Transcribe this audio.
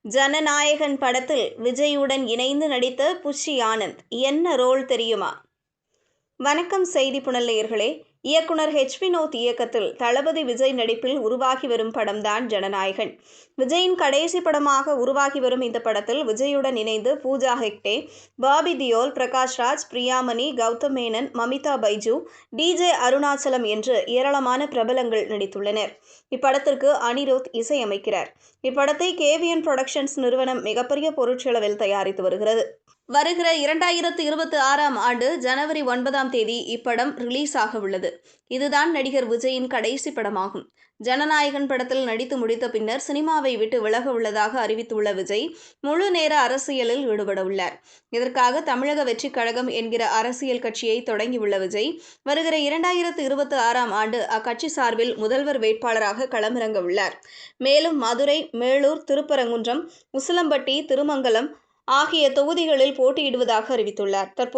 ஜனநாயகன் படத்தில் விஜயுடன் இணைந்து நடித்த புஷி ஆனந்த் என்ன ரோல் தெரியுமா? வணக்கம் செய்தி புனல் நேயர்களே. இயக்குனர் ஹெச் வினோத் இயக்கத்தில் தளபதி விஜய் நடிப்பில் உருவாகி வரும் படம்தான் ஜனநாயகன். விஜயின் கடைசி படமாக உருவாகி வரும் இந்த படத்தில் விஜயுடன் இணைந்து பூஜா ஹெக்டே, பாபி தியோல், பிரகாஷ் ராஜ், பிரியாமணி, கௌதம் மேனன், மமிதா பைஜு, டிஜே அருணாச்சலம் என்று ஏராளமான பிரபலங்கள் நடித்துள்ளனர். இப்படத்திற்கு அனிருத் இசையமைக்கிறார். இப்படத்தை கேவிஎன் புரொடக்ஷன்ஸ் நிறுவனம் மிகப்பெரிய பொருட்செலவில் தயாரித்து வருகிறது. வருகிற 2026ஆம் ஆண்டு ஜனவரி 9ஆம் தேதி இப்படம் ரிலீஸ் ஆக உள்ளது. இதுதான் நடிகர் விஜயின் கடைசி படமாகும். ஜனநாயகன் படத்தில் நடித்து முடித்த பின்னர் சினிமாவை விட்டு விலக உள்ளதாக அறிவித்துள்ள விஜய் முழு நேர அரசியலில் ஈடுபட உள்ளார். இதற்காக தமிழக வெற்றிக் கழகம் என்கிற அரசியல் கட்சியை தொடங்கியுள்ள விஜய் வருகிற 2026ஆம் ஆண்டு அக்கட்சி சார்பில் முதல்வர் வேட்பாளராக களமிறங்க உள்ளார். மேலும் மதுரை, மேலூர், திருப்பரங்குன்றம், உசிலம்பட்டி, திருமங்கலம் ஆகிய தொகுதிகளில் போட்டியிடுவதாக அறிவித்துள்ளார்.